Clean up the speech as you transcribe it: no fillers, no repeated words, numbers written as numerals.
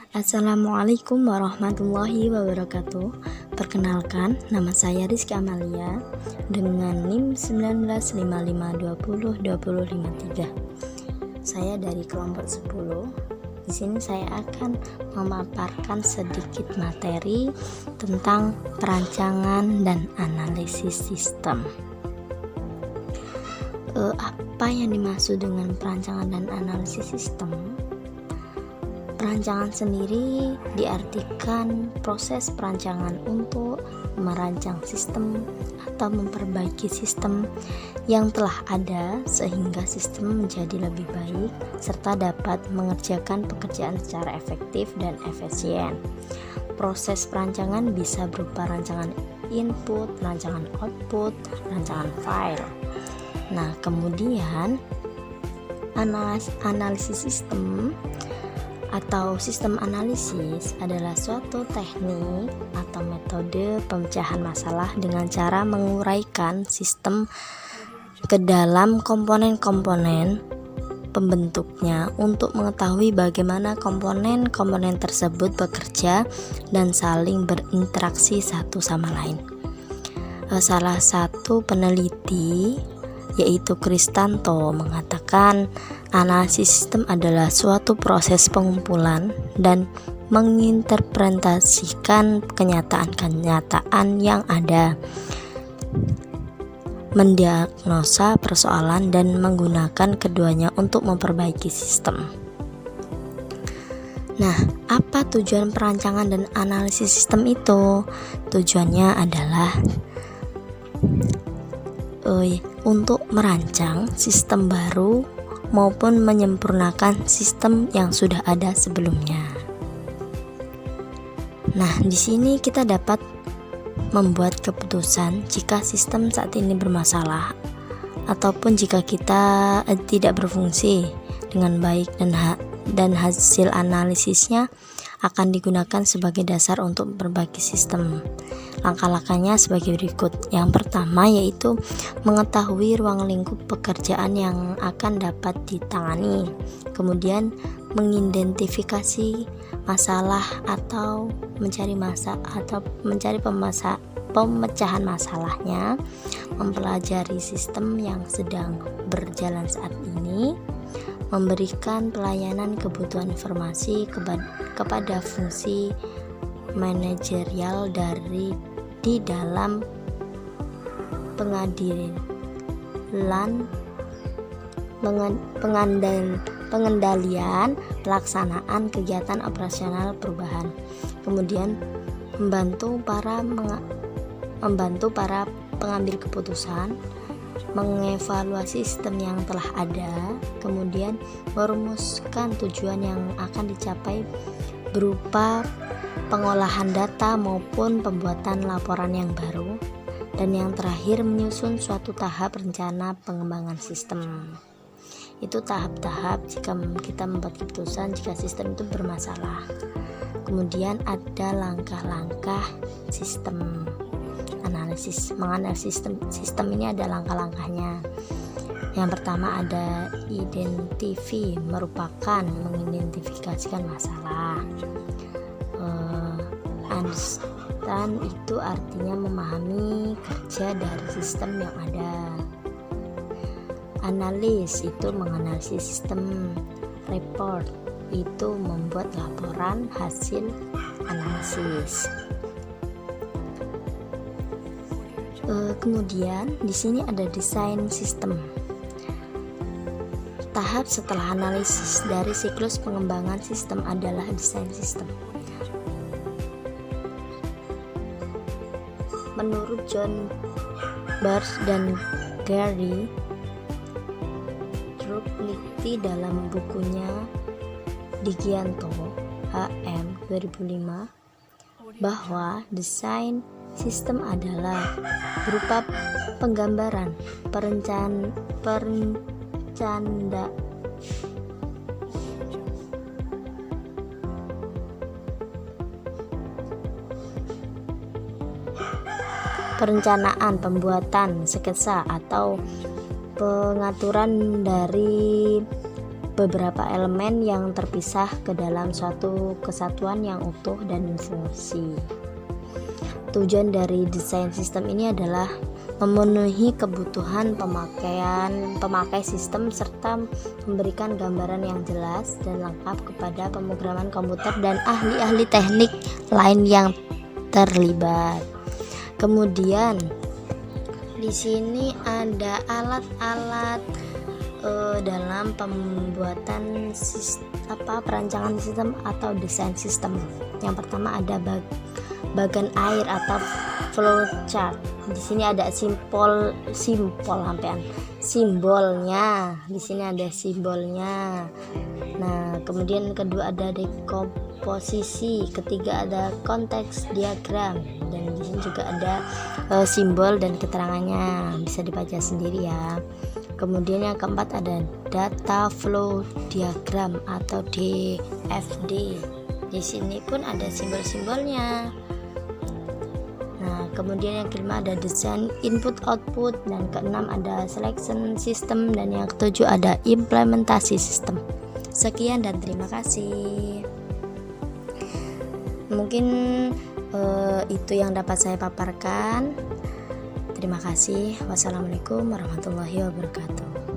Assalamualaikum warahmatullahi wabarakatuh. Perkenalkan, nama saya Rizky Amalia dengan NIM 1955202053. Saya dari kelompok 10. Di sini saya akan memaparkan sedikit materi tentang perancangan dan analisis sistem. Apa yang dimaksud dengan perancangan dan analisis sistem? Perancangan sendiri diartikan proses perancangan untuk merancang sistem atau memperbaiki sistem yang telah ada sehingga sistem menjadi lebih baik serta dapat mengerjakan pekerjaan secara efektif dan efisien. Proses perancangan bisa berupa rancangan input, rancangan output, rancangan file. Nah, kemudian analisis sistem atau sistem analisis adalah suatu teknik atau metode pemecahan masalah dengan cara menguraikan sistem ke dalam komponen-komponen pembentuknya untuk mengetahui bagaimana komponen-komponen tersebut bekerja dan saling berinteraksi satu sama lain. Salah satu peneliti yaitu Kristanto mengatakan analisis sistem adalah suatu proses pengumpulan dan menginterpretasikan kenyataan-kenyataan yang ada, mendiagnosa persoalan dan menggunakan keduanya untuk memperbaiki sistem. Nah, apa tujuan perancangan dan analisis sistem itu? Tujuannya adalah untuk merancang sistem baru maupun menyempurnakan sistem yang sudah ada sebelumnya. Nah, di sini kita dapat membuat keputusan jika sistem saat ini bermasalah ataupun jika kita tidak berfungsi dengan baik dan hasil analisisnya akan digunakan sebagai dasar untuk memperbaiki sistem. Langkah-langkahnya sebagai berikut. Yang pertama yaitu mengetahui ruang lingkup pekerjaan yang akan dapat ditangani. Kemudian mengidentifikasi masalah atau mencari pemecahan masalahnya, mempelajari sistem yang sedang berjalan saat ini, memberikan pelayanan kebutuhan informasi kepada fungsi manajerial di dalam pengendalian pelaksanaan kegiatan operasional perubahan. Kemudian membantu para pengambil keputusan mengevaluasi sistem yang telah ada, kemudian merumuskan tujuan yang akan dicapai berupa pengolahan data maupun pembuatan laporan yang baru, dan yang terakhir menyusun suatu tahap rencana pengembangan sistem. Itu tahap-tahap jika kita membuat keputusan jika sistem itu bermasalah. Kemudian ada langkah-langkah sistem analisis. Menganalisis sistem ini ada langkah-langkahnya. Yang pertama ada identify, merupakan mengidentifikasikan masalah. Understand itu artinya memahami kerja dari sistem yang ada. Analis itu menganalisis sistem. Report itu membuat laporan hasil analisis. Kemudian di sini ada desain sistem. Tahap setelah analisis dari siklus pengembangan sistem adalah desain sistem. Menurut John Bars dan Gary Druckley dalam bukunya Digianto HM 2005 bahwa desain sistem adalah berupa penggambaran, perencanaan, pembuatan sketsa atau pengaturan dari beberapa elemen yang terpisah ke dalam suatu kesatuan yang utuh dan fungsi. Tujuan dari desain sistem ini adalah memenuhi kebutuhan pemakai sistem serta memberikan gambaran yang jelas dan lengkap kepada pemrograman komputer dan ahli-ahli teknik lain yang terlibat. Kemudian di sini ada alat-alat dalam pembuatan perancangan sistem atau desain sistem. Yang pertama ada bagan air atau flowchart. Di sini ada simbolnya. Di sini ada simbolnya. Nah, kemudian kedua ada dekomposisi, ketiga ada konteks diagram, dan di sini juga ada simbol dan keterangannya, bisa dibaca sendiri ya. Kemudian yang keempat ada data flow diagram atau DFD. Di sini pun ada simbol-simbolnya. Nah, kemudian yang kelima ada desain input output, dan keenam ada selection system, dan yang ketujuh ada implementasi sistem. Sekian dan terima kasih. Mungkin itu yang dapat saya paparkan. Terima kasih. Wassalamualaikum warahmatullahi wabarakatuh.